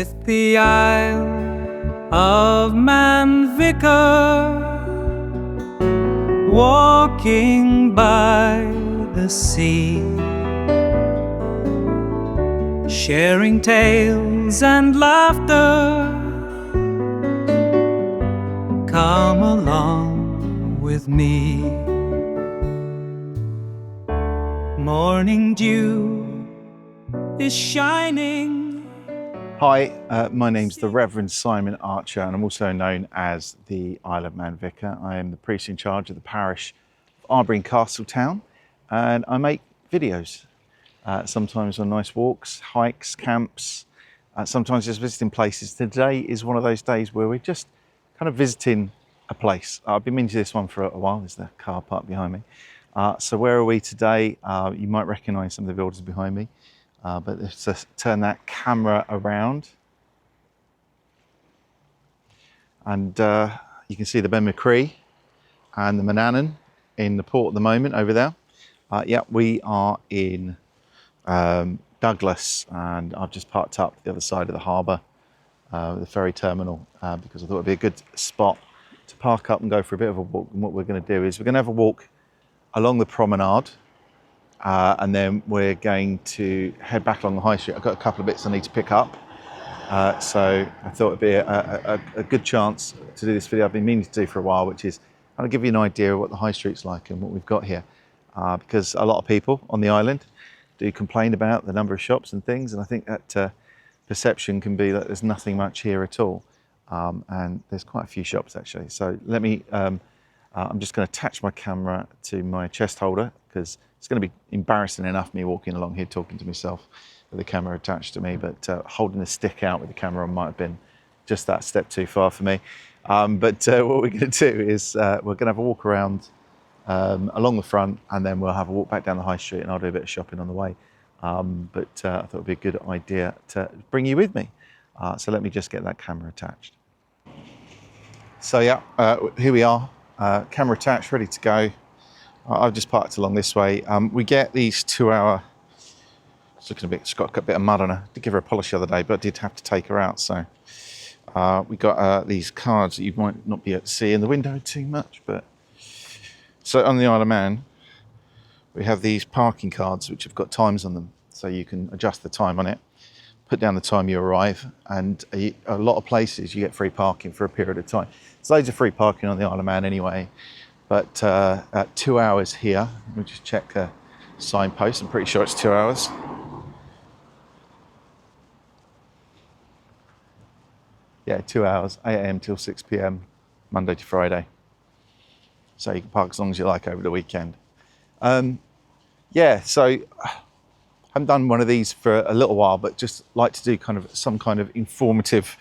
with the Isle of Man Vicar, walking by the sea, sharing tales and laughter. Come along with me. Morning dew is shining. Hi, my name's the Reverend Simon Archer, and I'm also known as the Isle of Man Vicar. I am the priest in charge of the parish of Arbour in Castletown, and I make videos, sometimes on nice walks, hikes, camps, sometimes just visiting places. Today is one of those days where we're just kind of visiting a place. I've been meaning to do this one for a while. There's the car park behind me. So where are we today? You might recognise some of the buildings behind me. But let's just turn that camera around, and you can see the Ben McCree and the Manannan in the port at the moment over there. Yeah, we are in Douglas, and I've just parked up the other side of the harbour, the ferry terminal, because I thought it'd be a good spot to park up and go for a bit of a walk. And what we're going to do is we're going to have a walk along the Promenade. And then we're going to head back along the high street. I've got a couple of bits I need to pick up. So I thought it'd be a good chance to do this video I've been meaning to do for a while, which is kind of give you an idea of what the high street's like and what we've got here. Because a lot of people on the island do complain about the number of shops and things. And I think that perception can be that there's nothing much here at all. And there's quite a few shops actually. So let me, I'm just going to attach my camera to my chest holder, because it's going to be embarrassing enough me walking along here talking to myself with the camera attached to me, but holding the stick out with the camera on might have been just that step too far for me. But what we're going to do is we're going to have a walk around along the front, and then we'll have a walk back down the high street, and I'll do a bit of shopping on the way. But I thought it would be a good idea to bring you with me. So let me just get that camera attached. So yeah, here we are, camera attached, ready to go. I've just parked along this way. We get these 2-hour, it's looking a bit, it's got a bit of mud on her. I did give her a polish the other day, but I did have to take her out. So we got these cards that you might not be able to see in the window too much. But so on the Isle of Man, we have these parking cards which have got times on them. So you can adjust the time on it, put down the time you arrive, and a lot of places you get free parking for a period of time. There's loads of free parking on the Isle of Man anyway. But at 2 hours here, let me just check the signpost. I'm pretty sure it's 2 hours. Yeah, 2 hours, 8 a.m. till 6 p.m, Monday to Friday. So you can park as long as you like over the weekend. Yeah, so I haven't done one of these for a little while, but just like to do kind of some kind of informative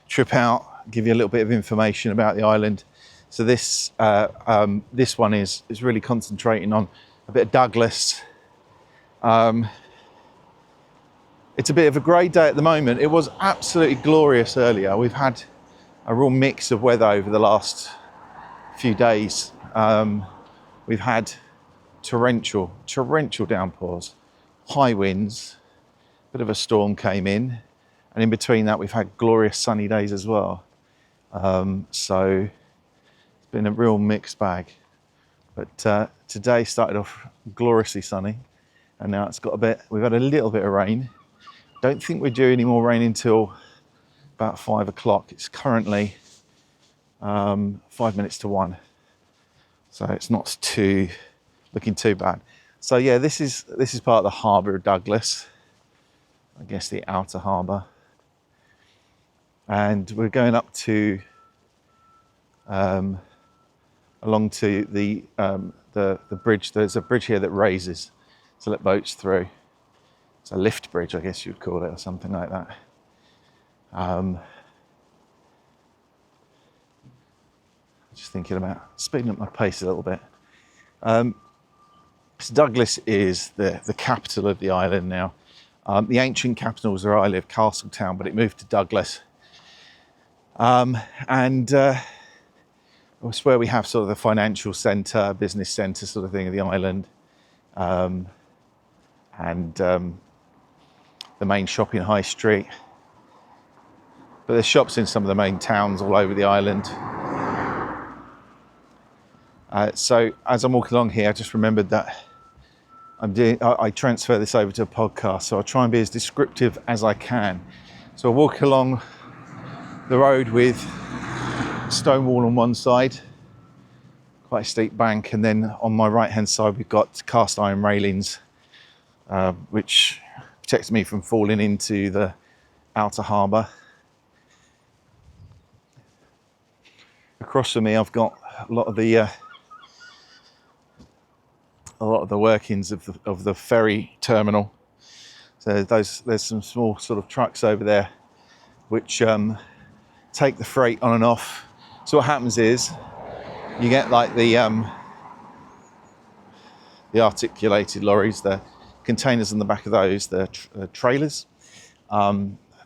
trip out, give you a little bit of information about the island. So this one is really concentrating on a bit of Douglas. It's a bit of a grey day at the moment. It was absolutely glorious earlier. We've had a real mix of weather over the last few days. We've had torrential downpours, high winds, a bit of a storm came in, and in between that we've had glorious sunny days as well. So been a real mixed bag, but today started off gloriously sunny, and now it's got a bit, we've had a little bit of rain. Don't think we're due any more rain until about 5 o'clock. It's currently 5 minutes to 1, so it's not looking too bad. So yeah, this is part of the harbour of Douglas, I guess the outer harbour, and we're going up to along to the bridge. There's a bridge here that raises to let boats through. It's a lift bridge, I guess you'd call it, or something like that. Just thinking about speeding up my pace a little bit. So Douglas is the capital of the island now. The ancient capital was where I live, Castletown, but it moved to Douglas. It's where we have sort of the financial centre, business centre sort of thing of the island. The main shopping high street. But there's shops in some of the main towns all over the island. So as I'm walking along here, I just remembered that I transfer this over to a podcast, so I'll try and be as descriptive as I can. So I walk along the road with stone wall on one side, quite a steep bank, and then on my right hand side we've got cast iron railings, which protects me from falling into the outer harbour. Across from me I've got a lot of the workings of the ferry terminal. So there's some small sort of trucks over there which take the freight on and off. So what happens is you get like the articulated lorries, the containers on the back of those, the trailers.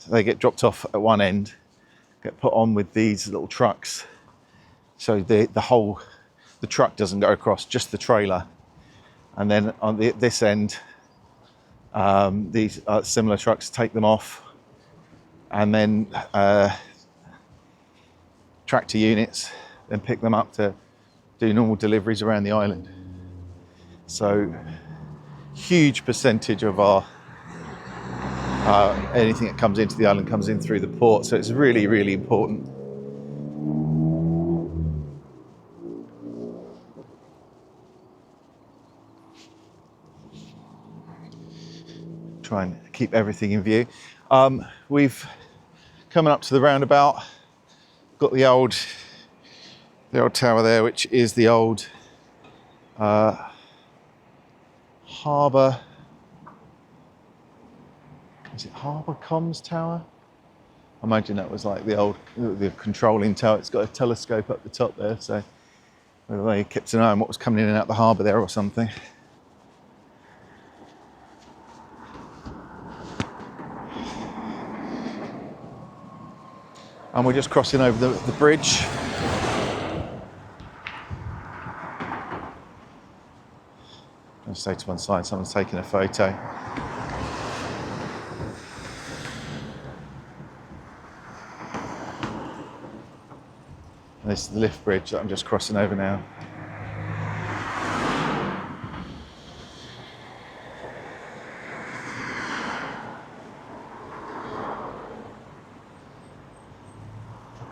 They get dropped off at one end, get put on with these little trucks. So the truck doesn't go across, just the trailer. And then on this end, these similar trucks take them off, and then tractor units then pick them up to do normal deliveries around the island. So huge percentage of our anything that comes into the island comes in through the port. So it's really, really important. Try and keep everything in view. We've coming up to the roundabout, got the old tower there, which is the old harbour. Is it Harbour Comms Tower? I imagine that was like the controlling tower. It's got a telescope up the top there, so whether they kept an eye on what was coming in and out the harbour there or something. And we're just crossing over the bridge. I'll stay to one side, someone's taking a photo. And this is the lift bridge that I'm just crossing over now.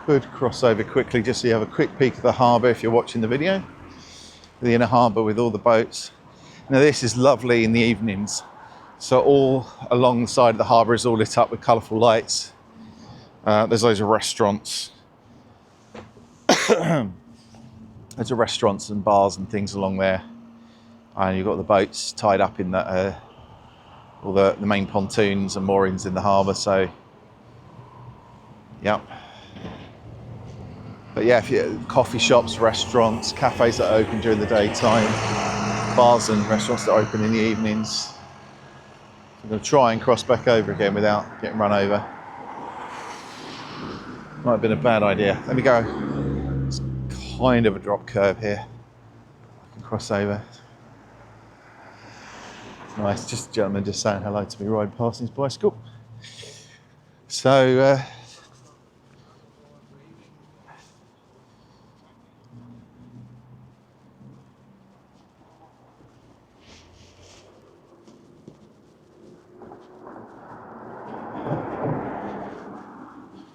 Could cross over quickly just so you have a quick peek of the harbour if you're watching the video. The inner harbour with all the boats. Now this is lovely in the evenings. So all along the side of the harbour is all lit up with colourful lights. There's loads of restaurants. There's restaurants and bars and things along there. And you've got the boats tied up in all the main pontoons and moorings in the harbour. So, yep. But yeah, coffee shops, restaurants, cafes that are open during the daytime, bars and restaurants that are open in the evenings. I'm going to try and cross back over again without getting run over. Might have been a bad idea. Let me go. It's kind of a drop curve here. I can cross over. It's nice. Just a gentleman just saying hello to me riding past his bicycle. So,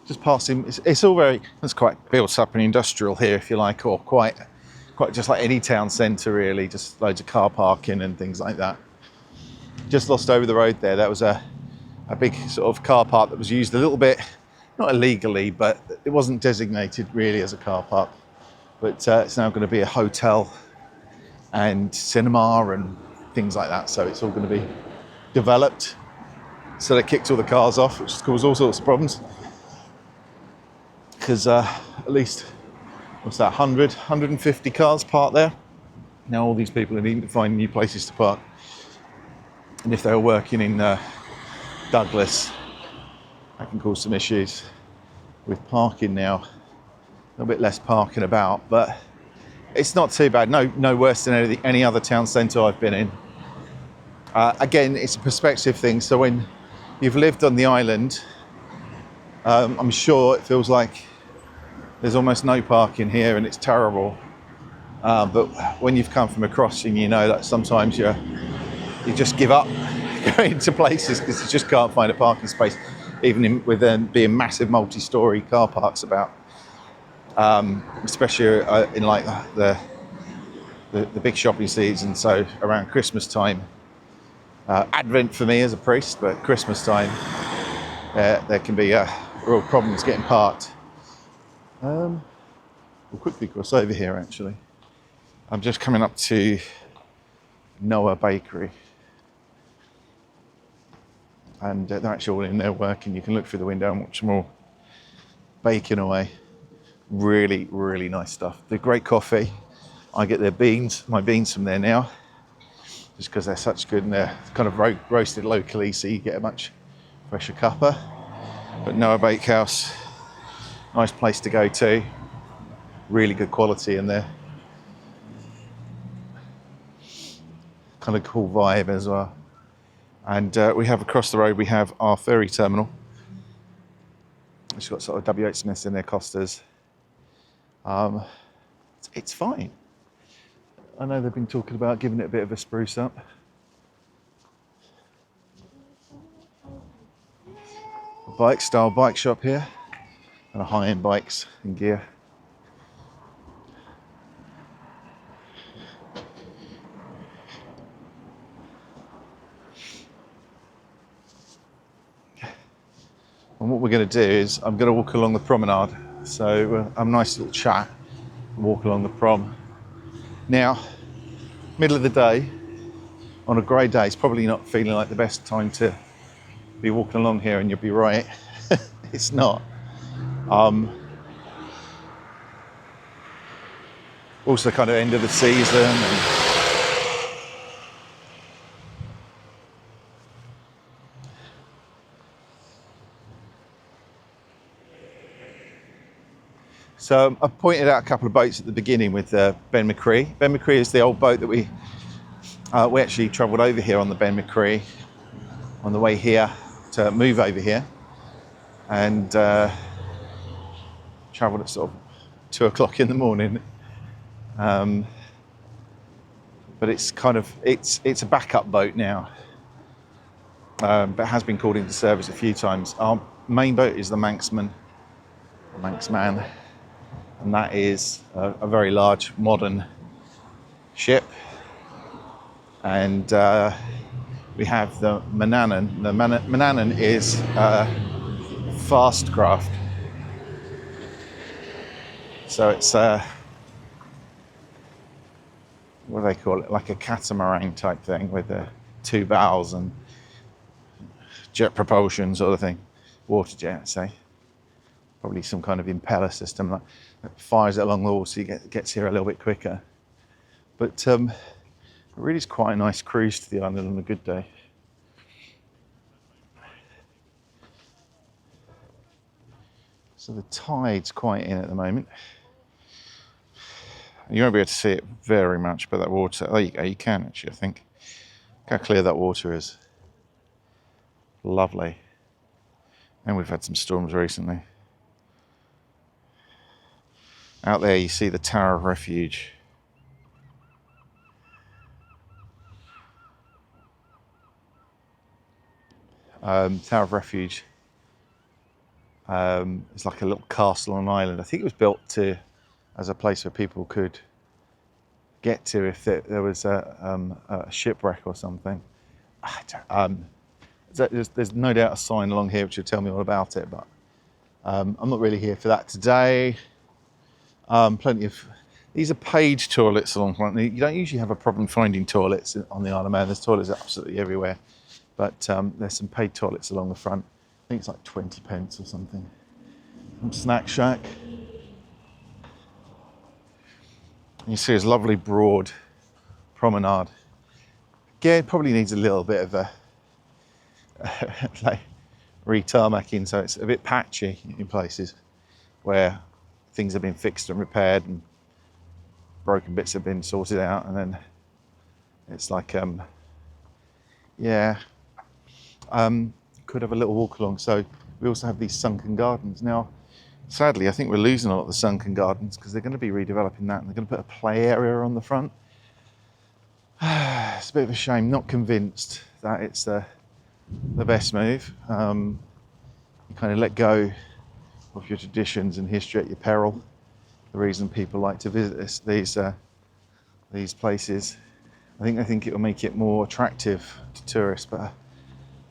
just passing, it's all it's quite built up and industrial here, if you like, or quite just like any town centre really, just loads of car parking and things like that. Just lost over the road there, that was a big sort of car park that was used a little bit, not illegally, but it wasn't designated really as a car park. But it's now going to be a hotel and cinema and things like that, so it's all going to be developed. So they kicked all the cars off, which has caused all sorts of problems. Because at least, what's that, 150 cars parked there. Now all these people are needing to find new places to park. And if they were working in Douglas, that can cause some issues with parking now. A little bit less parking about, but it's not too bad. No worse than any other town centre I've been in. Again, it's a perspective thing. So when you've lived on the island I'm sure it feels like there's almost no parking here and it's terrible. But when you've come from a crossing, you know that sometimes you just give up going to places because you just can't find a parking space, even with them being massive multi-storey car parks about. Especially in like the big shopping season, so around Christmas time. Advent for me as a priest, but Christmas time there can be real problems getting parked. We'll quickly cross over here actually. I'm just coming up to Noah Bakery. And they're actually all in there working. You can look through the window and watch them all baking away. Really, really nice stuff. They're great coffee. I get my beans from there now, just because they're such good and they're kind of roasted locally, so you get a much fresher cuppa. But Noah Bakehouse, nice place to go to. Really good quality in there. Kind of cool vibe as well. And we have across the road, we have our ferry terminal. It's got sort of W.H. Smiths in there, Costas. It's fine. I know they've been talking about giving it a bit of a spruce up. A bike style bike shop here, and a high-end bikes and gear. And what we're going to do is I'm going to walk along the promenade. So a nice little chat, walk along the prom. Now, middle of the day, on a grey day, it's probably not feeling like the best time to be walking along here, and you'll be right. It's not. Also kind of end of the season. So I pointed out a couple of boats at the beginning with Ben McCree. Ben McCree is the old boat that we actually travelled over here on the Ben McCree on the way here to move over here, and travelled at sort of 2 o'clock in the morning. But it's a backup boat now, but has been called into service a few times. Our main boat is the Manxman, Manxman. And that is a very large modern ship. And we have the Manannan. The Manannan is fast craft. So it's what do they call it? Like a catamaran type thing with the 2 bows and jet propulsion sort of thing. Water jet, say. Probably some kind of impeller system that fires it along the wall so you gets here a little bit quicker. But it really is quite a nice cruise to the island on a good day. So the tide's quite in at the moment. You won't be able to see it very much, but that water, there you go, you can actually, I think. Look how clear that water is. Lovely. And we've had some storms recently. Out there you see the Tower of Refuge. Tower of Refuge is like a little castle on an island. I think it was built as a place where people could get to if there was a shipwreck or something. There's no doubt a sign along here which will tell me all about it, but I'm not really here for that today. Plenty of these are paid toilets along front. You don't usually have a problem finding toilets on the Isle of Man. There's toilets absolutely everywhere, but there's some paid toilets along the front. I think it's like 20 pence or something. Snack shack. And you see this lovely broad promenade. Yeah, it probably needs a little bit of a like re-tarmacking, so it's a bit patchy in places where things have been fixed and repaired and broken bits have been sorted out, and then it's like could have a little walk along. So we also have these sunken gardens. Now, sadly, I think we're losing a lot of the sunken gardens because they're going to be redeveloping that and they're going to put a play area on the front. It's a bit of a shame, not convinced that it's the best move. You kind of let go of your traditions and history at your peril. The reason people like to visit these places. I think it will make it more attractive to tourists, but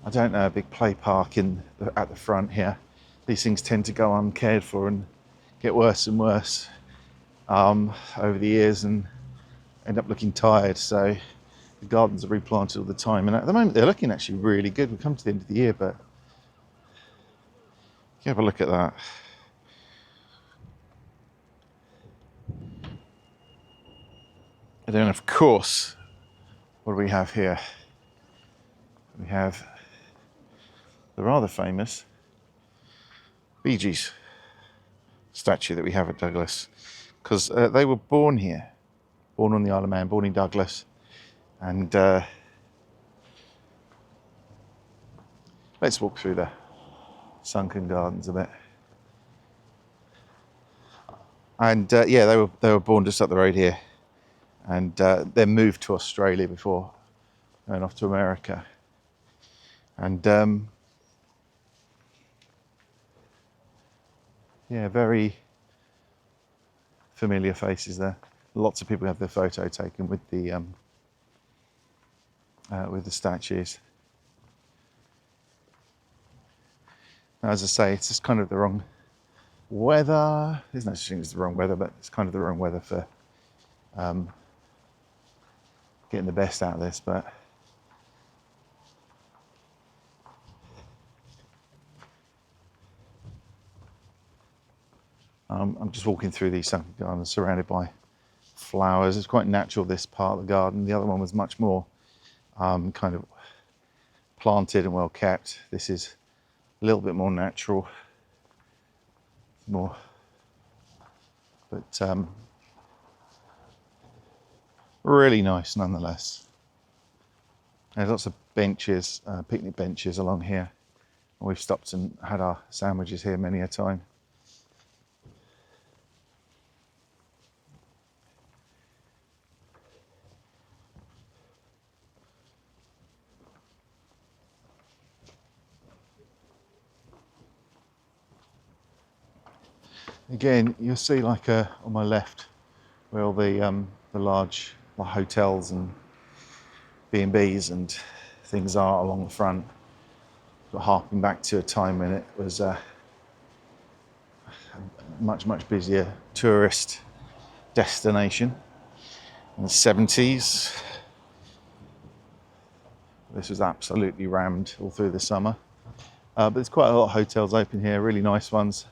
I don't know, a big play park at the front here. These things tend to go uncared for and get worse and worse over the years and end up looking tired. So the gardens are replanted all the time, and at the moment they're looking actually really good. We've come to the end of the year, but you have a look at that. And then, of course, what do we have here? We have the rather famous Bee Gees statue that we have at Douglas, because they were born here, born on the Isle of Man, born in Douglas, and let's walk through the sunken gardens a bit. And yeah, they were born just up the road here, and then moved to Australia before going off to America. And yeah, very familiar faces there. Lots of people have their photo taken with the statues. Now, as I say, it's just kind of the wrong weather. There's no such thing as the wrong weather, but it's kind of the wrong weather for getting the best out of this. But I'm just walking through these sunken gardens surrounded by flowers. It's quite natural, this part of the garden. The other one was much more kind of planted and well kept. This is a little bit more natural, but really nice nonetheless. There's lots of benches, picnic benches along here. We've stopped and had our sandwiches here many a time. Again, you'll see like on my left where all the large hotels and B&Bs and things are along the front. But harking back to a time when it was a much busier tourist destination in the 70s. This was absolutely rammed all through the summer. But there's quite a lot of hotels open here, really nice ones.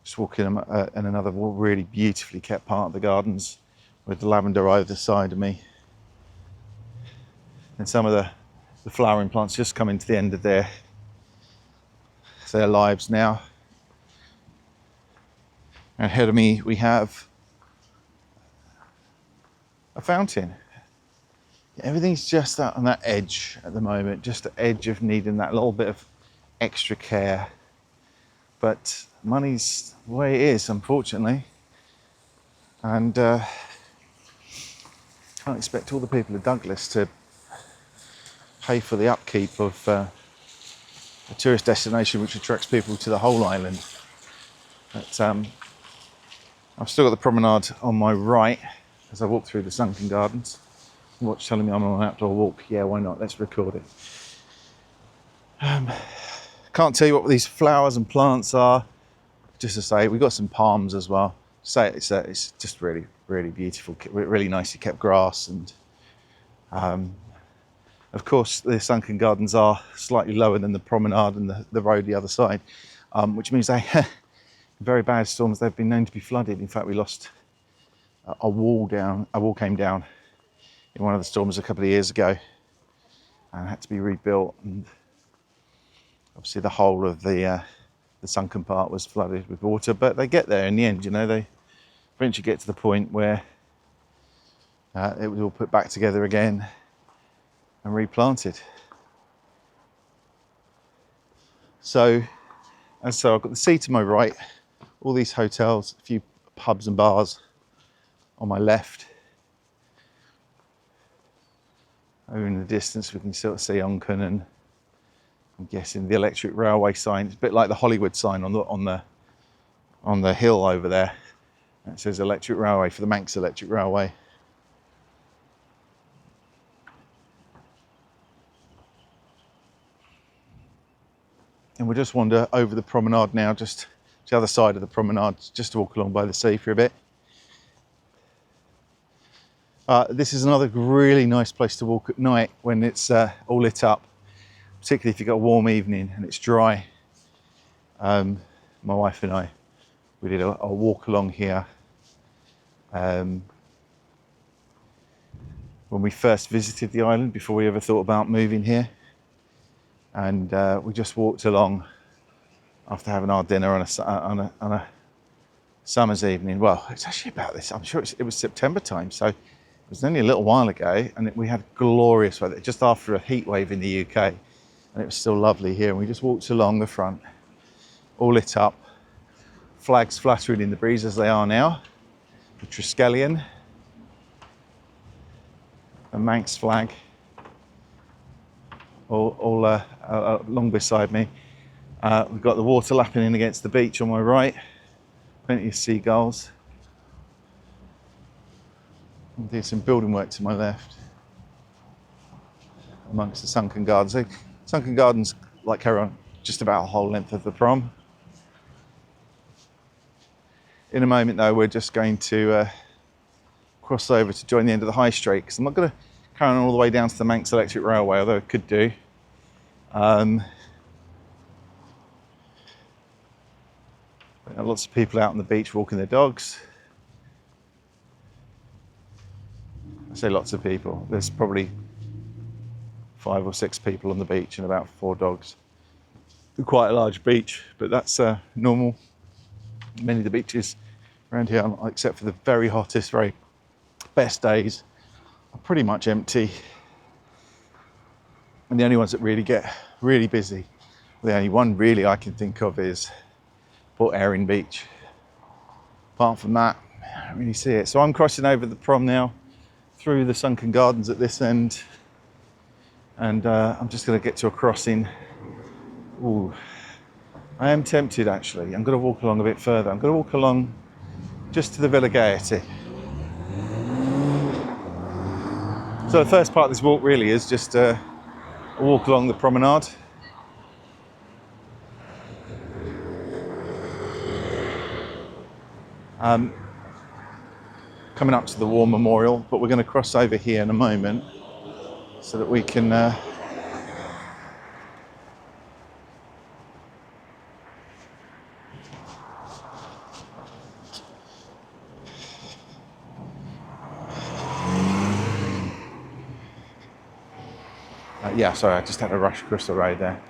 Just walking in another really beautifully kept part of the gardens with the lavender either side of me. And some of the flowering plants just coming to the end of their lives now. And ahead of me we have a fountain. Everything's just out on that edge at the moment, just the edge of needing that little bit of extra care. But money's the way it is, unfortunately. And can't expect all the people of Douglas to pay for the upkeep of a tourist destination which attracts people to the whole island. But I've still got the promenade on my right as I walk through the sunken gardens. Watch telling me I'm on an outdoor walk. Yeah, why not? Let's record it. Can't tell you what these flowers and plants are. Just to say, we've got some palms as well. Say it's just really beautiful, really nicely kept grass, and of course the sunken gardens are slightly lower than the promenade and the road the other side, which means they very bad storms. They've been known to be flooded. In fact, we lost a wall came down in one of the storms a couple of years ago and had to be rebuilt, and obviously the whole of the sunken part was flooded with water. But they get there in the end, you know. They eventually get to the point where it was all put back together again and replanted. So I've got the sea to my right, all these hotels, a few pubs and bars on my left. Over in the distance we can sort of see sunken, and I'm guessing the electric railway sign. It's a bit like the Hollywood sign on the hill over there. It says electric railway for the Manx electric railway. And we'll just wander over the promenade now, just to the other side of the promenade, just to walk along by the sea for a bit. This is another really nice place to walk at night when it's all lit up, particularly if you've got a warm evening and it's dry. My wife and I, we did a walk along here when we first visited the island, before we ever thought about moving here. And we just walked along after having our dinner on a summer's evening. Well, it's actually about this, I'm sure it was September time, so it was only a little while ago, and we had glorious weather, just after a heat wave in the UK, and it was still lovely here. And we just walked along the front, all lit up, flags fluttering in the breeze as they are now, the Triskelion, the Manx flag, all along beside me. We've got the water lapping in against the beach on my right, plenty of seagulls. And there's some building work to my left, amongst the sunken gardens. So, sunken gardens, like carry on just about the whole length of the prom. In a moment though, we're just going to cross over to join the end of the high street, because I'm not going to carry on all the way down to the Manx electric railway, although I could do. Lots of people out on the beach walking their dogs. I say lots of people, there's probably 5 or 6 people on the beach and about 4 dogs. It's quite a large beach, but that's normal. Many of the beaches around here, except for the very hottest, very best days, are pretty much empty. And the only ones that really get really busy, the only one really I can think of is Port Erin Beach. Apart from that, I don't really see it. So I'm crossing over the prom now, through the sunken gardens at this end, and I'm just going to get to a crossing. Ooh, I am tempted actually. I'm going to walk along a bit further. I'm going to walk along just to the Villa Gaiety. So the first part of this walk really is just a walk along the promenade. Coming up to the War Memorial, but we're going to cross over here in a moment so that we can yeah, sorry, I just had a rush across the road there.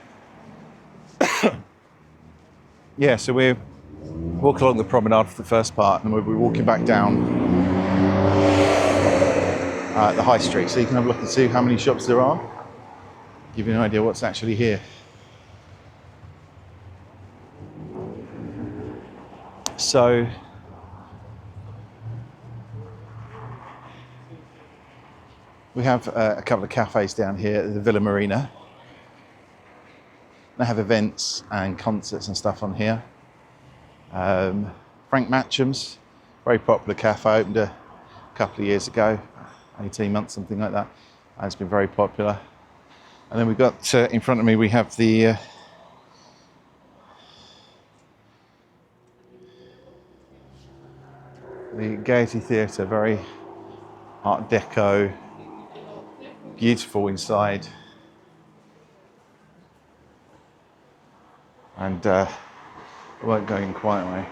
Yeah, so we're walking along the promenade for the first part, and we'll be walking back down the high street, so you can have a look and see how many shops there are, give you an idea what's actually here. So we have a couple of cafes down here at the Villa Marina. They have events and concerts and stuff on here. Frank Matcham's, very popular cafe, opened a couple of years ago, 18 months, something like that. And it's been very popular. And then we've got, in front of me, we have the Gaiety Theatre, very Art Deco, beautiful inside. And I won't go in quite away.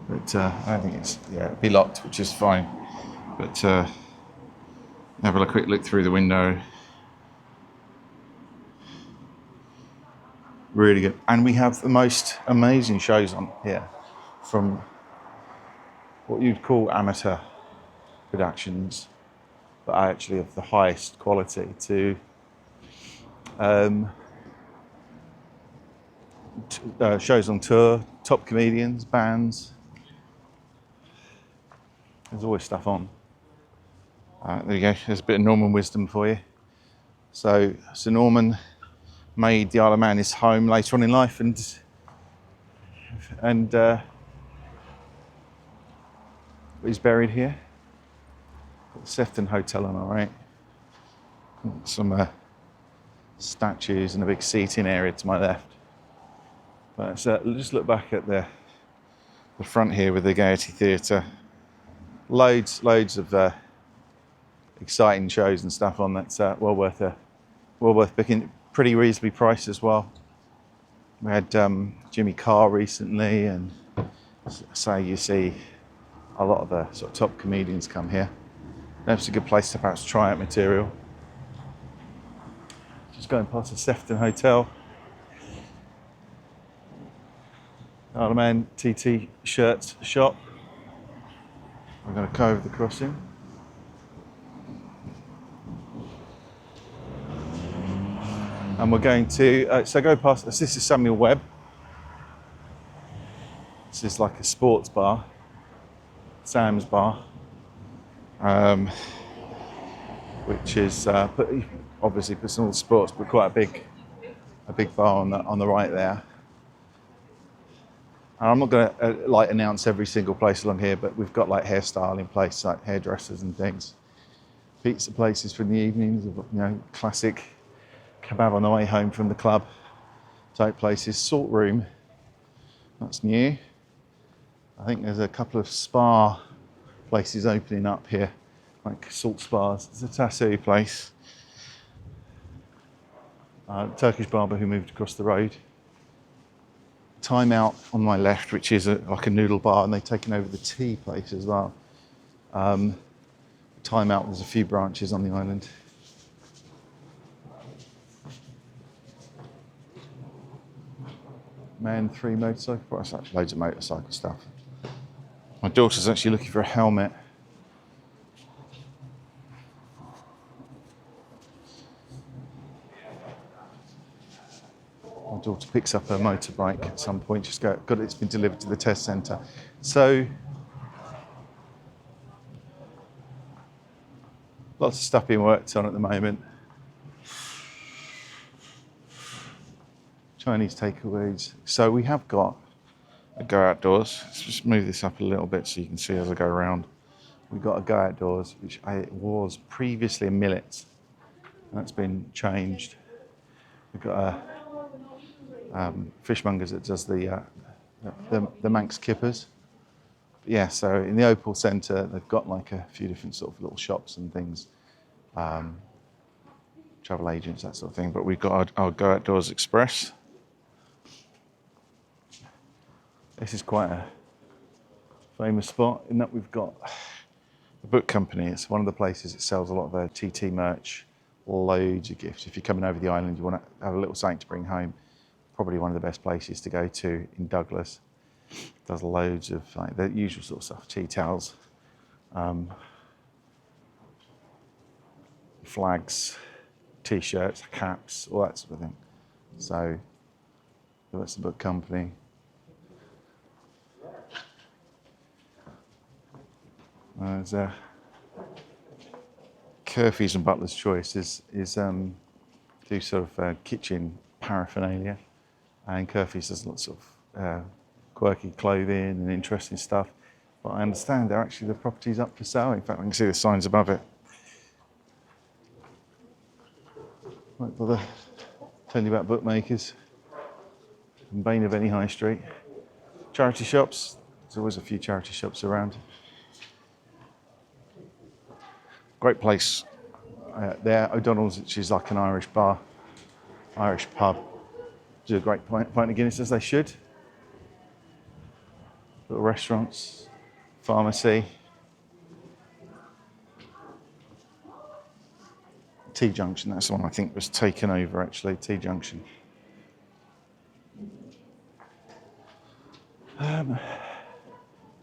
But I don't think it's, yeah, it'll be locked, which is fine. But have a quick look through the window. Really good. And we have the most amazing shows on here, from what you'd call amateur productions, but actually of the highest quality, to shows on tour, top comedians, bands. There's always stuff on. There you go, there's a bit of Norman wisdom for you. So Sir Norman made the Isle of Man his home later on in life, and he's buried here. Got the Sefton Hotel on our right. Some statues and a big seating area to my left. But just look back at the front here with the Gaiety Theatre. Loads of exciting shows and stuff on. That's well worth picking. Pretty reasonably priced as well. We had Jimmy Carr recently, and so you see a lot of the sort of top comedians come here. That's a good place to perhaps try out material. Just going past the Sefton Hotel. Isle of Man TT shirts shop. I'm going to go over the crossing. And we're going to, so go past, this is Samuel Webb. This is like a sports bar, Sam's bar, which is, obviously puts on all the sports, but quite a big bar on the right there. And I'm not going to announce every single place along here, but we've got like hairstyling place, like hairdressers and things. Pizza places for the evenings, classic kebab on the way home from the club type places. Salt Room, that's new. I think there's a couple of spa places opening up here, like salt spas. There's a tattoo place. Turkish barber who moved across the road. Time Out on my left, which is like a noodle bar, and they've taken over the tea place as well. Time Out, there's a few branches on the island. Man 3 motorcycle, well, that's actually loads of motorcycle stuff. My daughter's actually looking for a helmet. My daughter picks up her motorbike at some point. It's been delivered to the test centre. So, lots of stuff being worked on at the moment. Chinese takeaways. So we have got a go outdoors. Let's just move this up a little bit so you can see as I go around. We've got a go outdoors, which was previously a millet. That's been changed. We've got a fishmongers that does the Manx kippers. Yeah, so in the Opal Centre, they've got like a few different sort of little shops and things. Travel agents, that sort of thing. But we've got our Go Outdoors Express. This is quite a famous spot in that we've got a book company. It's one of the places that sells a lot of their TT merch, loads of gifts. If you're coming over the island, you want to have a little something to bring home, probably one of the best places to go to in Douglas. Does loads of like the usual sort of stuff, tea towels, flags, t-shirts, caps, all that sort of thing. So that's the book company. There's Curfews and Butler's Choice is do sort of kitchen paraphernalia, and Curfews does lots of quirky clothing and interesting stuff. But I understand the property's up for sale. In fact, I can see the signs above it. Might bother telling you about bookmakers. Bane of any high street. Charity shops. There's always a few charity shops around. Great place there, O'Donnell's, which is like an Irish bar, Irish pub. Do a great pint of Guinness, as they should. Little restaurants, pharmacy. T Junction, that's the one I think was taken over actually, T Junction.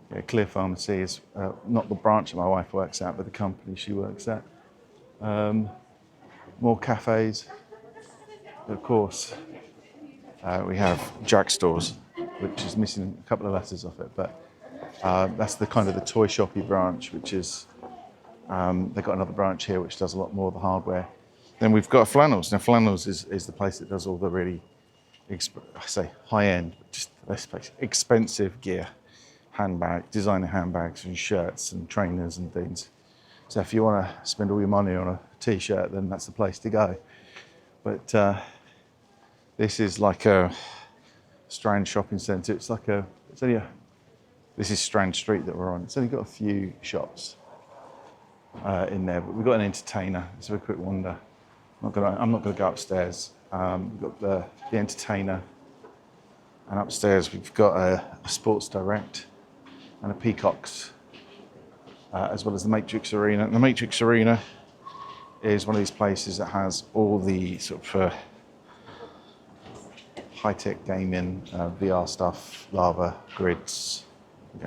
Yeah, Clear Pharmacy is not the branch that my wife works at, but the company she works at. More cafes, of course. We have Jack stores, which is missing a couple of letters off it, but that's the kind of the toy shoppy branch, which is they've got another branch here which does a lot more of the hardware. Then we've got Flannels. Now Flannels is the place that does all the really, I say high-end, just the best place, expensive gear, designer handbags and shirts and trainers and things. So if you want to spend all your money on a t-shirt, then that's the place to go. But this is like a Strand shopping centre. It's only this is Strand Street that we're on. It's only got a few shops in there, but we've got an entertainer. Let's have a quick wander. I'm not gonna go upstairs. We've got the entertainer, and upstairs we've got a Sports Direct and a Peacocks, as well as the Matrix Arena. And the Matrix Arena is one of these places that has all the sort of high-tech gaming, VR stuff, lava grids,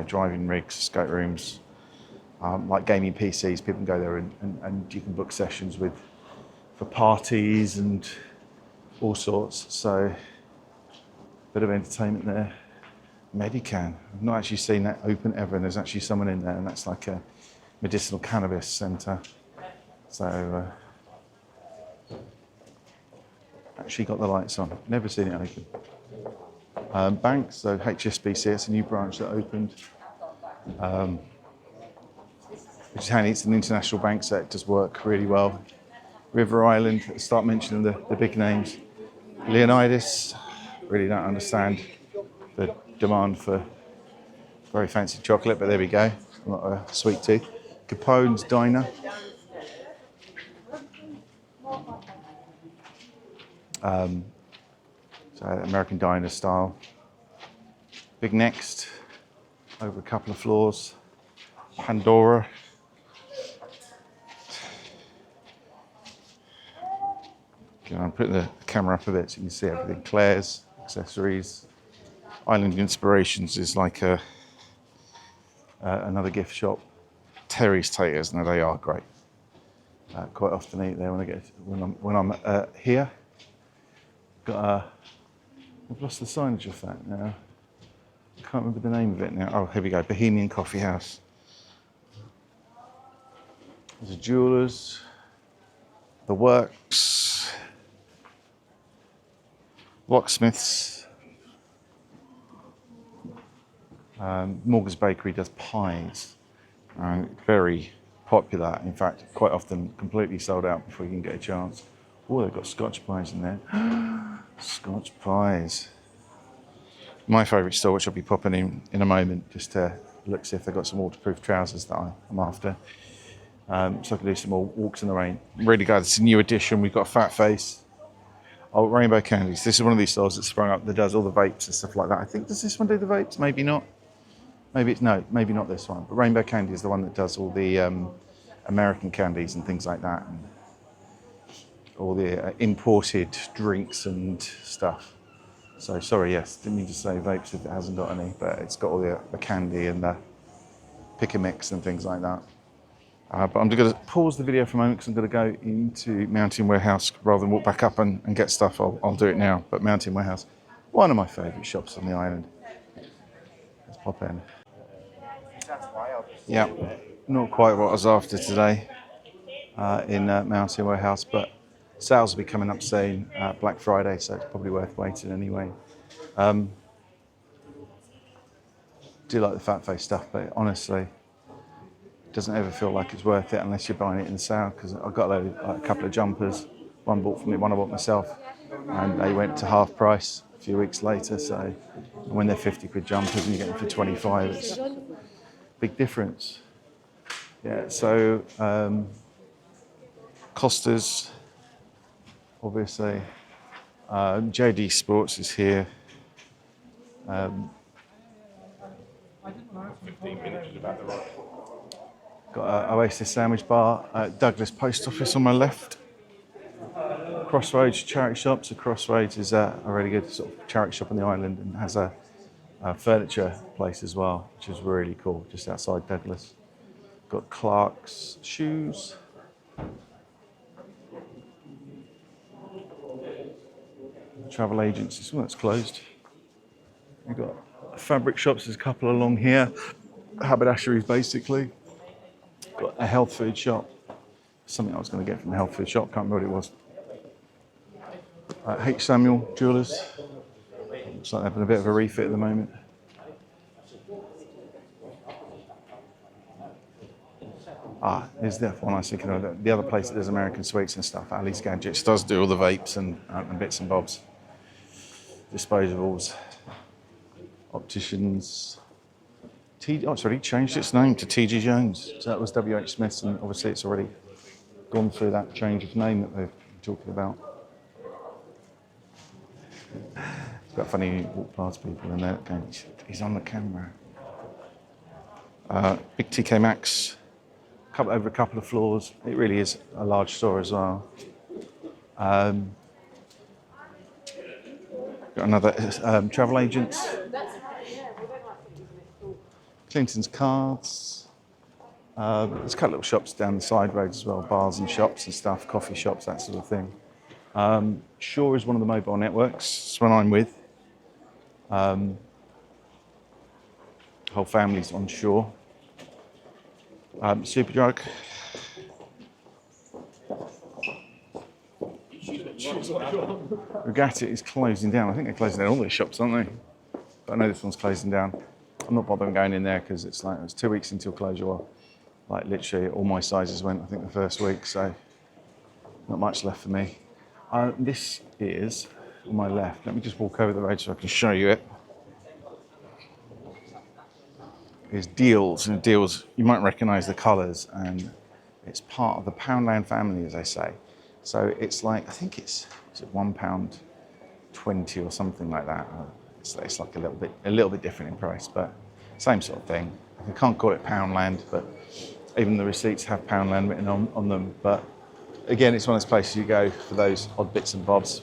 driving rigs, skate rooms, like gaming PCs. People can go there and you can book sessions for parties and all sorts. So a bit of entertainment there. Medican. I've not actually seen that open ever, and there's actually someone in there, and that's like a medicinal cannabis centre. So actually got the lights on. Never seen it open. Banks, so HSBC, it's a new branch that opened. Which is handy. It's an international bank, so it does work really well. River Island, start mentioning the big names. Leonidas, really don't understand the demand for very fancy chocolate, but there we go. I'm not a sweet tooth. Capone's Diner. So American diner style. Big Next, over a couple of floors. Pandora. I'm putting the camera up a bit so you can see everything. Claire's, accessories. Island Inspirations is like another gift shop. Terry's Taters, now they are great. Quite often eat there when I'm here. I've lost the signage of that now. I can't remember the name of it now. Oh, here we go. Bohemian Coffee House. There's a Jeweller's, The Works, Locksmiths. Morgan's Bakery does pies. Very popular. In fact, quite often completely sold out before you can get a chance. Oh, they've got Scotch pies in there. Scotch pies. My favourite store, which I'll be popping in a moment, just to look see if they've got some waterproof trousers that I'm after. So I can do some more walks in the rain. Really glad it's a new edition. We've got a Fat Face. Oh, Rainbow Candies. This is one of these stores that sprung up that does all the vapes and stuff like that. I think, does this one do the vapes? Maybe not. Maybe not this one. But Rainbow Candy is the one that does all the American candies and things like that. And all the imported drinks and stuff. So sorry, yes, didn't mean to say vapes if it hasn't got any, but it's got all the candy and the pick and mix and things like that. But I'm going to pause the video for a moment because I'm going to go into Mountain Warehouse rather than walk back up and get stuff. I'll do it now. But Mountain Warehouse, one of my favourite shops on the island. Let's pop in. Yeah, not quite what I was after today in Mountain Warehouse, but sales will be coming up soon, Black Friday, so it's probably worth waiting anyway. Do like the Fat Face stuff, but honestly, it doesn't ever feel like it's worth it unless you're buying it in sale, because I've got a couple of jumpers, one bought for me, one I bought myself, and they went to half price a few weeks later, so when they're 50 quid jumpers and you get them for 25, it's a big difference. Yeah, so Costa's, obviously. JD Sports is here. 15 minutes is about the right. Got an Oasis sandwich bar. Douglas Post Office on my left. Crossroads charity shop. So Crossroads is a really good sort of charity shop on the island and has a furniture place as well, which is really cool, just outside Douglas. Got Clark's shoes. travel agencies. Well, that's closed. We've got fabric shops. There's a couple along here. Haberdasheries, basically. Got a health food shop. Something I was going to get from the health food shop. Can't remember what it was. H. Samuel Jewellers. Looks like they're having a bit of a refit at the moment. Here's the one I was thinking of. The other place that does American sweets and stuff, Ali's Gadgets, does do all the vapes and bits and bobs. Disposables. Opticians. It's already changed its name to T.G. Jones. So that was W.H. Smith's, and obviously it's already gone through that change of name that they're talking about. It's quite funny you walk past people and they're going, he's on the camera. Big TK Maxx, over a couple of floors. It really is a large store as well. Got another travel agent. Clinton's Cards. There's a couple of little shops down the side roads as well, bars and shops and stuff, coffee shops, that sort of thing. Shaw is one of the mobile networks. It's one I'm with. Whole family's on Shaw. Superdrug. Regatta is closing down. I think they're closing down all their shops, aren't they? But I know this one's closing down. I'm not bothering going in there because it's 2 weeks until closure. Well, like literally all my sizes went, I think, the first week, so not much left for me. This is on my left. Let me just walk over the road so I can show you it. Is Deals, and Deals, you might recognise the colours, and it's part of the Poundland family, as they say. So it's like, I think it's £1.20 or something like that. It's like a little bit different in price, but same sort of thing. I can't call it Poundland, but even the receipts have Poundland written on them. But again, it's one of those places you go for those odd bits and bobs.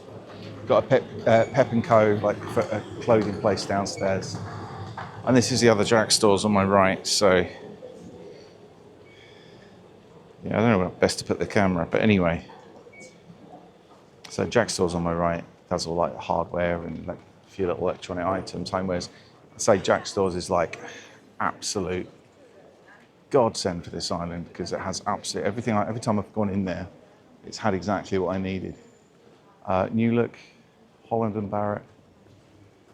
Got a Pep and Co, like a clothing place downstairs. And this is the other Jack stores on my right, so yeah, I don't know where best to put the camera, but anyway. So Jack stores on my right, does all like hardware and like a few little electronic items, homewares. I'd say Jack stores is like absolute godsend for this island because it has absolutely everything. Every time I've gone in there, it's had exactly what I needed. New Look, Holland and Barrett.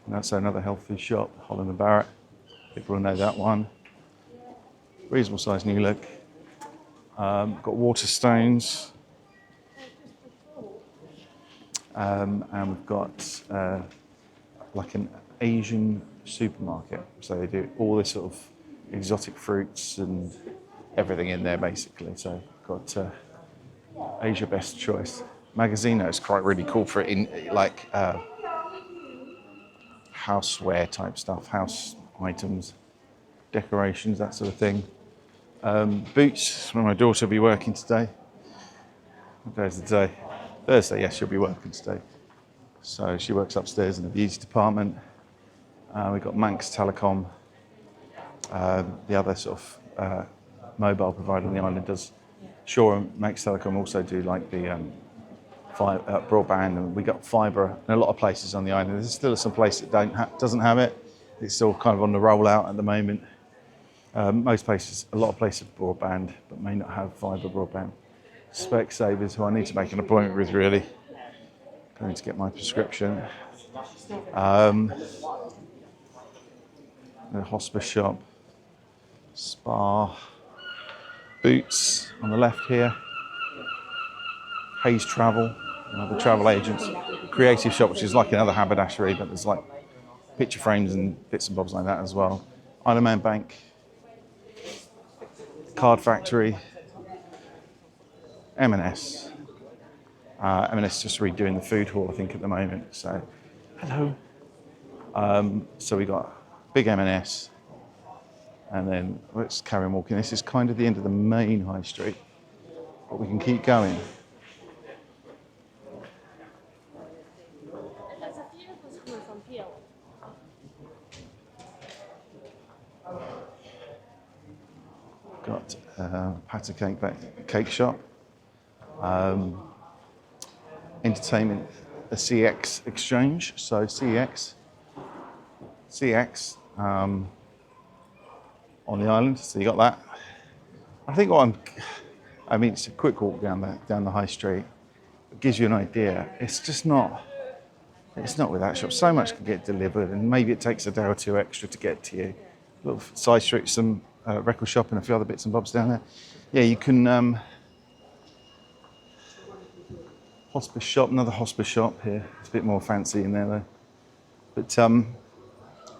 And that's another health food shop, Holland and Barrett. People will know that one. Reasonable size New Look. Got Waterstones. And we've got like an Asian supermarket. So they do all this sort of exotic fruits and everything in there basically. So got Asia Best Choice. Magazino is quite really cool for it in like houseware type stuff, house items, decorations, that sort of thing. Boots, where my daughter will be working today. What day is the day? Thursday, yes, she'll be working today. So she works upstairs in the beauty department. We've got Manx Telecom, the other sort of mobile provider on the island does. Shaw and Manx Telecom also do like the broadband, and we got fibre in a lot of places on the island. There's still some places that doesn't have it. It's still kind of on the rollout at the moment. Most places, a lot of places have broadband, but may not have fibre broadband. Specsavers, who I need to make an appointment with really. Going to get my prescription. The hospice shop, spa, Boots on the left here. Hayes Travel, another travel agent. Creative shop, which is like another haberdashery, but there's like picture frames and bits and bobs like that as well. Isle of Man Bank, Card Factory, M&S. M&S just redoing the food hall, I think, at the moment. So, hello. So we got big M&S, and then let's carry on walking. This is kind of the end of the main high street, but we can keep going. Got a cake shop, entertainment a CX exchange. So CX on the island. So you got that. I think I mean, it's a quick walk down the high street. It gives you an idea. It's just not. It's not with that shop. So much can get delivered, and maybe it takes a day or two extra to get to you. Little side street, some record shop, and a few other bits and bobs down there. Yeah, you can. Hospice shop, another hospice shop here. It's a bit more fancy in there though. But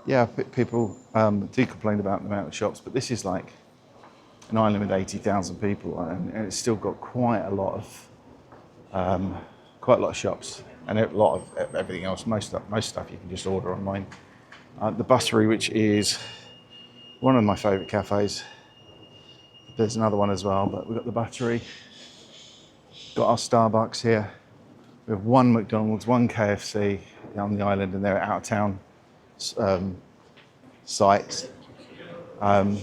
yeah, people do complain about the amount of shops, but this is like an island with 80,000 people, and it's still got quite a lot of shops, and a lot of everything else. Most stuff you can just order online. The Buttery, which is one of my favourite cafes. There's another one as well, but we've got the Buttery. Got our Starbucks here. We have one McDonald's, one KFC on the island, and they're out of town sites. And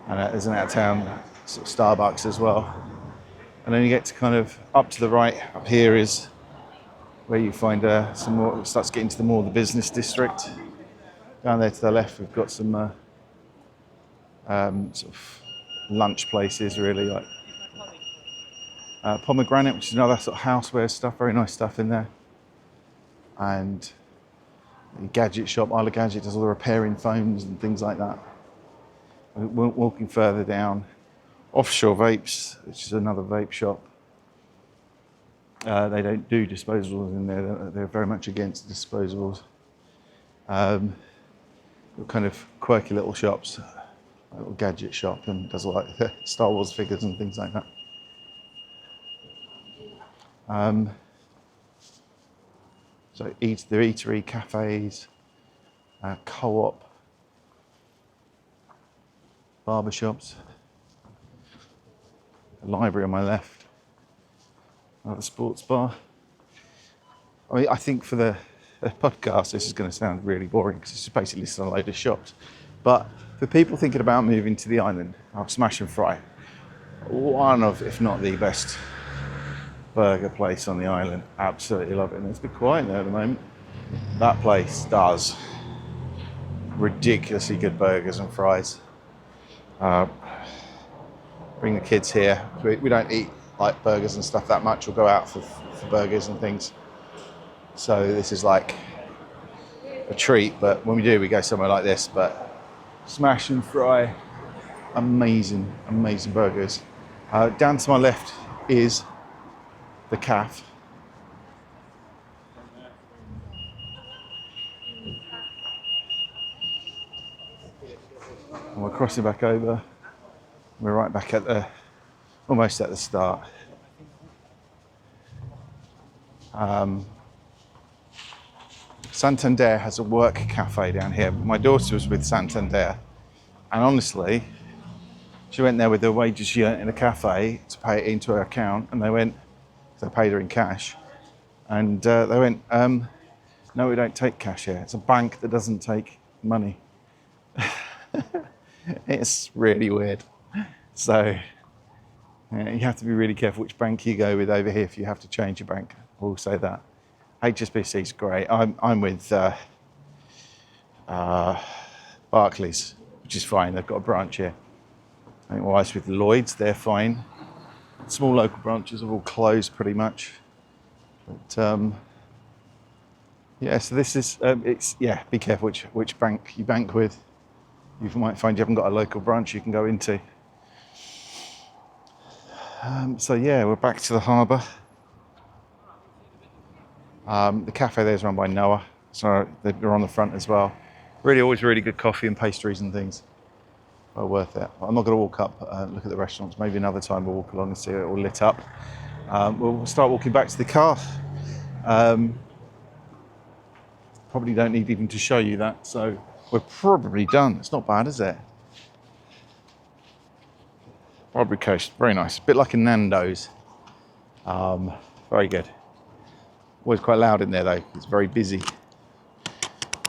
there's an out of town sort of Starbucks as well. And then you get to kind of up to the right, up here is where you find some more, it starts getting to the more the business district. Down there to the left, we've got some sort of lunch places, really, like Pomegranate, which is another sort of houseware stuff, very nice stuff in there. And the gadget shop, Isla Gadget, does all the repairing phones and things like that. Walking further down, Offshore Vapes, which is another vape shop. They don't do disposables in there, they're very much against disposables. Kind of quirky little shops, a little gadget shop, and does all like Star Wars figures and things like that. So there are eatery, cafes, co-op, barber shops, a library on my left, another sports bar. I mean, I think for the podcast, this is going to sound really boring because it's basically just a load of shops. But for people thinking about moving to the island, I'll Smash and Fry, one of, if not the best burger place on the island. Absolutely love it. And it's a bit quiet there at the moment. That place does ridiculously good burgers and fries. Bring the kids here. We don't eat like burgers and stuff that much. We'll go out for burgers and things. So this is like a treat, but when we do, we go somewhere like this. But Smash and Fry, amazing burgers. Down to my left is the Caf. And we're crossing back over. We're right back at almost at the start. Santander has a work cafe down here. My daughter was with Santander, and honestly, she went there with the wages she earned in a cafe to pay it into her account, and they paid her in cash, and they went, no, we don't take cash here. It's a bank that doesn't take money. It's really weird. So you have to be really careful which bank you go with over here if you have to change your bank. I will say that. HSBC is great. I'm with Barclays, which is fine. They've got a branch here. I think my wife's with Lloyd's. They're fine. Small local branches have all closed pretty much. But yeah, so this is be careful which bank you bank with. You might find you haven't got a local branch you can go into. So yeah, we're back to the harbour. The cafe there is run by Noah, so they're on the front as well. Always really good coffee and pastries and things. Well worth it. I'm not going to walk up and look at the restaurants. Maybe another time we'll walk along and see it all lit up. We'll start walking back to the car. Probably don't need even to show you that, so we're probably done. It's not bad, is it? Barbary Coast, very nice. A bit like a Nando's. Very good. Always quite loud in there though. It's very busy.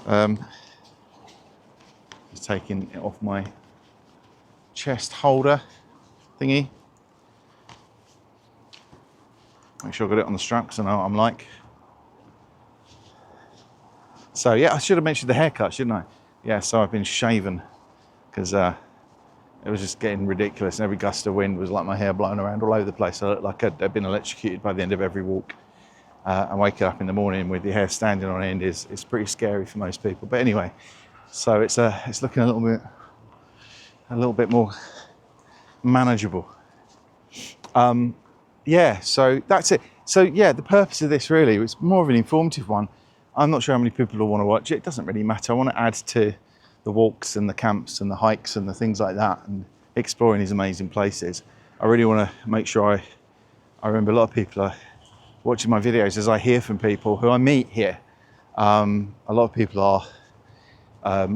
Just taking it off my chest holder thingy. Make sure I got it on the strap because I know what I'm like. So yeah, I should have mentioned the haircut, shouldn't I? Yeah, so I've been shaven because it was just getting ridiculous, and every gust of wind was like my hair blowing around all over the place. I looked like I'd been electrocuted by the end of every walk. And waking up in the morning with your hair standing on end is pretty scary for most people. But anyway, so it's looking a little bit more manageable. Yeah, so that's it. So yeah, the purpose of this really was more of an informative one. I'm not sure how many people will want to watch it. It doesn't really matter. I want to add to the walks and the camps and the hikes and the things like that, and exploring these amazing places. I really want to make sure I remember a lot of people are watching my videos, as I hear from people who I meet here. A lot of people are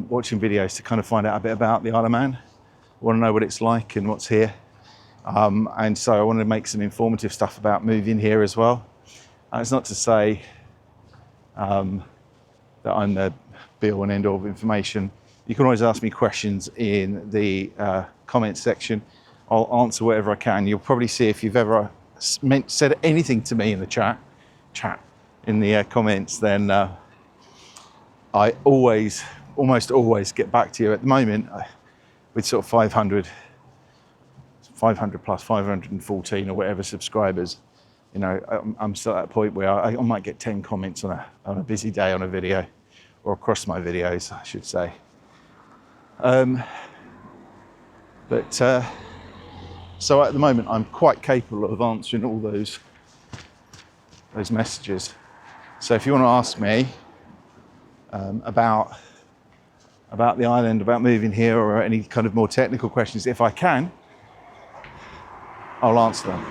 watching videos to kind of find out a bit about the Isle of Man, want to know what it's like and what's here. And so I wanted to make some informative stuff about moving here as well. And it's not to say that I'm the be-all and end-all of information. You can always ask me questions in the comments section. I'll answer whatever I can. You'll probably see if you've ever said anything to me in the chat in the comments, then I almost always get back to you. At the moment, with sort of 500 plus 514 or whatever subscribers, you know, I'm still at a point where I might get 10 comments on a busy day on a video, or across my videos, I should say. So at the moment, I'm quite capable of answering all those messages. So if you want to ask me about the island, about moving here, or any kind of more technical questions, if I can, I'll answer them.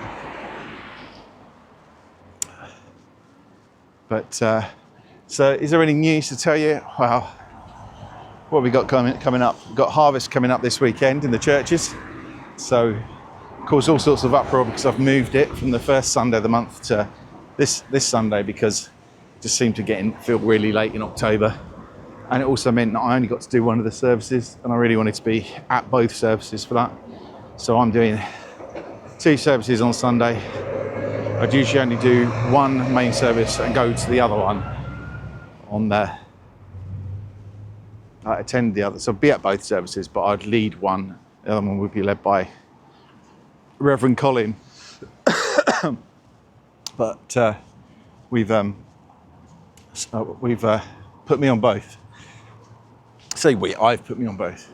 But so is there any news to tell you? Well, what have we got coming up? We've got harvest coming up this weekend in the churches. So caused all sorts of uproar because I've moved it from the first Sunday of the month to this Sunday, because it just seemed to feel really late in October. And it also meant that I only got to do one of the services, and I really wanted to be at both services for that. So I'm doing 2 services on Sunday. I'd usually only do one main service and go to the other one on I attend the other, so I'd be at both services, but I'd lead one. The other one would be led by Reverend Colin. But we've put me on both. I've put me on both.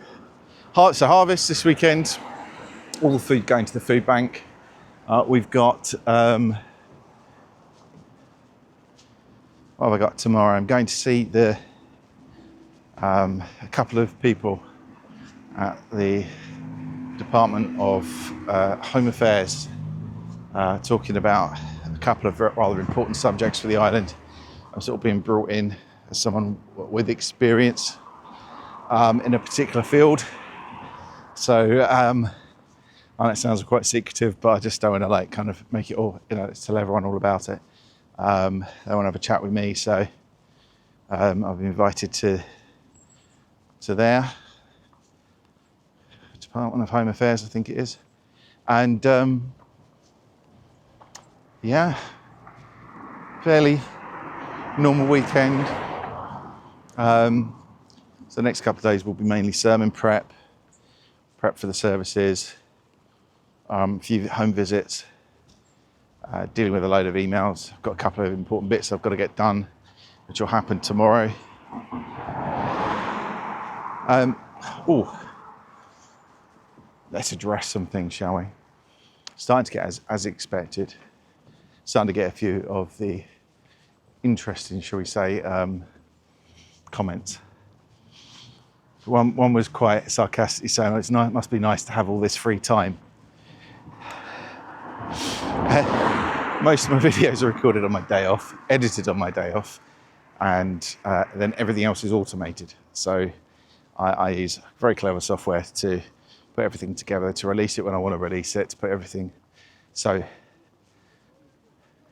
So harvest this weekend, all the food going to the food bank. We've got, what have I got tomorrow? I'm going to see a couple of people at the Department of Home Affairs, talking about a couple of rather important subjects for the island. I'm sort of being brought in as someone with experience in a particular field. So I know it sounds quite secretive, but I just don't want to kind of make it all, tell everyone all about it. They want to have a chat with me, so I've been invited to their Department of Home Affairs, I think it is. And yeah, fairly normal weekend. So the next couple of days will be mainly sermon prep for the services, a few home visits, dealing with a load of emails. I've got a couple of important bits I've got to get done, which will happen tomorrow. Let's address some things, shall we? Starting to get, as expected, starting to get a few of the interesting, shall we say, comments. One was quite sarcastically saying, it must be nice to have all this free time. Most of my videos are recorded on my day off, edited on my day off, and then everything else is automated. So I use very clever software to put everything together, to release it when I want to release it, to put everything. So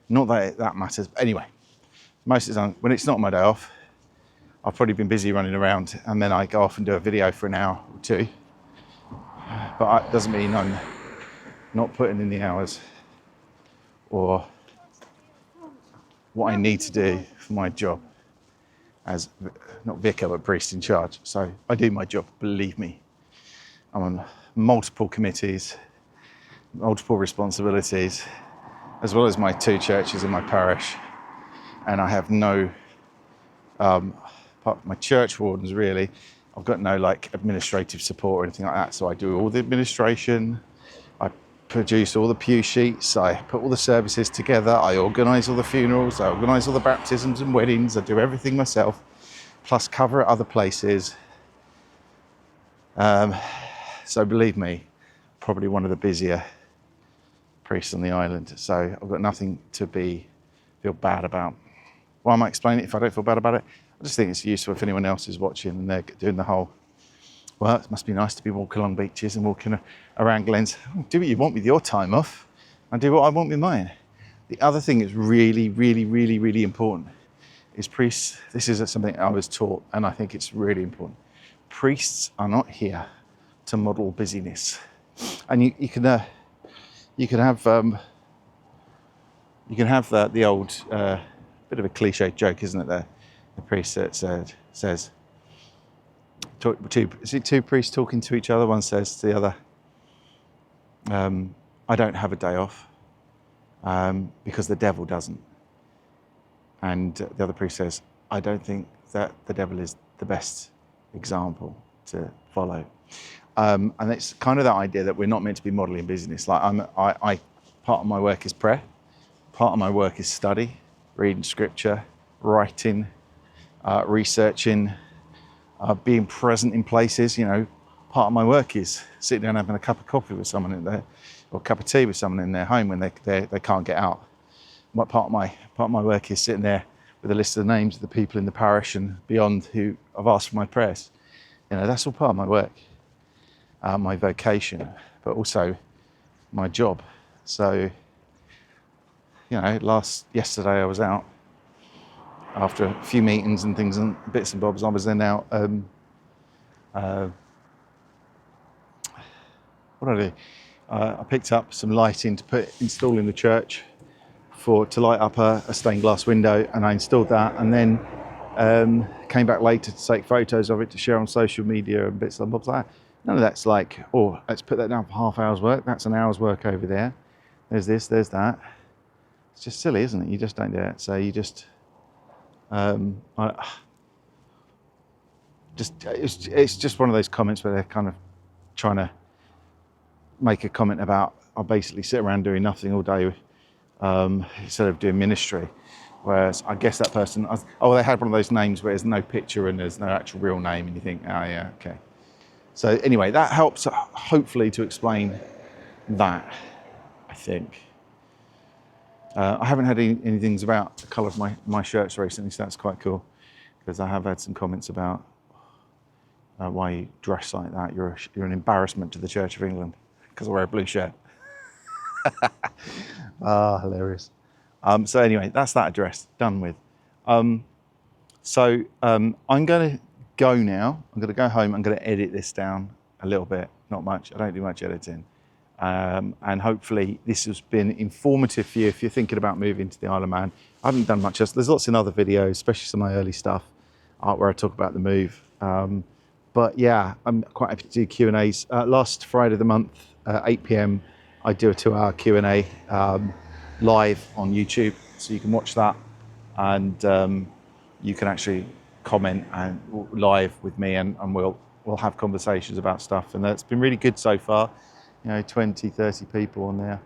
not that that matters, but anyway, most of the time when it's not my day off, I've probably been busy running around, and then I go off and do a video for an hour or two. But it doesn't mean I'm not putting in the hours or what I need to do for my job. as not vicar but priest in charge. So I do my job, believe me. I'm on multiple committees, multiple responsibilities, as well as my 2 churches in my parish. And I have no, apart from my church wardens really, I've got no like administrative support or anything like that. So I do all the administration, I produce all the pew sheets, I put all the services together, I organise all the funerals, I organise all the baptisms and weddings, I do everything myself, plus cover at other places. So believe me, probably one of the busier priests on the island. So I've got nothing to feel bad about. Why am I explaining it if I don't feel bad about it? I just think it's useful if anyone else is watching and they're doing the whole, well, it must be nice to be walking along beaches and walking around glens. Do what you want with your time off. I do what I want with mine. The other thing that's really, really, really, really important is priests. This is something I was taught, and I think it's really important. Priests are not here to model busyness. And you can have the old bit of a cliche joke, isn't it? The priest that says, two priests talking to each other. One says to the other, I don't have a day off because the devil doesn't. And the other priest says, I don't think that the devil is the best example to follow. And it's kind of that idea that we're not meant to be modelling business. Like part of my work is prayer, part of my work is study, reading scripture, writing, researching, being present in places. You know, part of my work is sitting down having a cup of coffee with someone in there, or a cup of tea with someone in their home when they can't get out. Part of my work is sitting there with a list of the names of the people in the parish and beyond who I've asked for my prayers. You know, that's all part of my work, my vocation, but also my job. So, you know, yesterday I was out after a few meetings and things and bits and bobs. I was then out. What did I do? I picked up some lighting to install in the church to light up a stained glass window, and I installed that, and then came back later to take photos of it to share on social media and bits and bobs like that. None of that's like, oh, let's put that down for half hour's work. That's an hour's work over there. There's this, there's that. It's just silly, isn't it? You just don't do it. So you just, it's just one of those comments where they're kind of trying to make a comment about, I basically sit around doing nothing all day instead of doing ministry. Whereas I guess that person, they had one of those names where there's no picture and there's no actual real name, and you think, oh yeah, okay. So anyway, that helps hopefully to explain that, I think. I haven't had any things about the colour of my shirts recently, so that's quite cool, because I have had some comments about why you dress like that. You're an embarrassment to the Church of England because I wear a blue shirt. Hilarious. So anyway, that's that address, done with. So I'm going to go now. I'm going to go home. I'm going to edit this down a little bit, not much. I don't do much editing. And hopefully this has been informative for you if you're thinking about moving to the Isle of Man. I haven't done much else. There's lots in other videos, especially some of my early stuff, where I talk about the move. But yeah, I'm quite happy to do Q&As. Last Friday of the month, 8 p.m, I do a 2-hour Q&A live on YouTube. So you can watch that, and you can actually comment and live with me, and we'll have conversations about stuff. And it's been really good so far. 20, 30 people on there.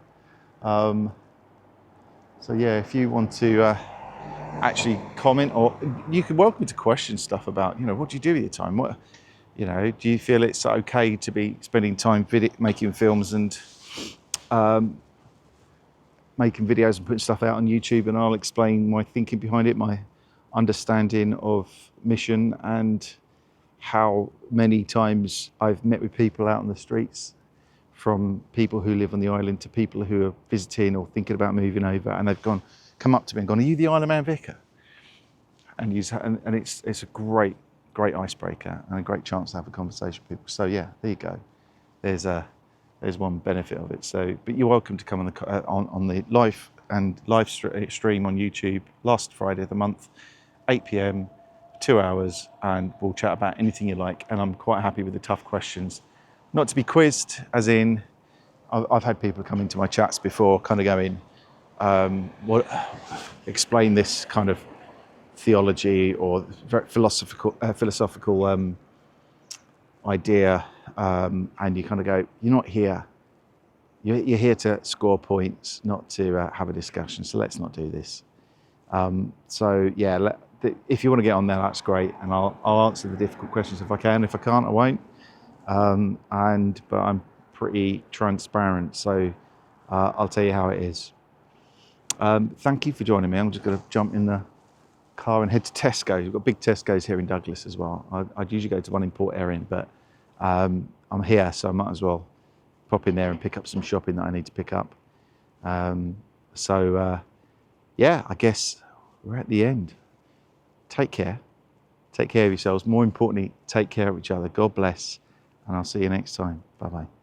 So yeah, if you want to actually comment, or you can welcome me to question stuff about, what do you do with your time? What, do you feel it's okay to be spending time making films and making videos and putting stuff out on YouTube, and I'll explain my thinking behind it, my understanding of mission, and how many times I've met with people out on the streets, from people who live on the island to people who are visiting or thinking about moving over, and they've come up to me and gone, "Are you the Isle of Man vicar?" And it's a great icebreaker and a great chance to have a conversation with people. So yeah, there you go. There's one benefit of it. So, but you're welcome to come on the live stream on YouTube last Friday of the month, 8 p.m. 2 hours and we'll chat about anything you like. And I'm quite happy with the tough questions. Not to be quizzed, as in, I've had people come into my chats before kind of going, explain this kind of theology or very philosophical idea, and you kind of go, you're not here. You're here to score points, not to have a discussion. So let's not do this. So yeah, if you want to get on there, that's great, and I'll answer the difficult questions if I can. If I can't, I won't. But I'm pretty transparent, so I'll tell you how it is. Thank you for joining me. I'm just going to jump in the car and head to Tesco's. We've got big Tesco's here in Douglas as well. I'd usually go to one in Port Erin, but I'm here, so I might as well pop in there and pick up some shopping that I need to pick up. Yeah, I guess we're at the end. Take care. Take care of yourselves. More importantly, take care of each other. God bless, and I'll see you next time. Bye-bye.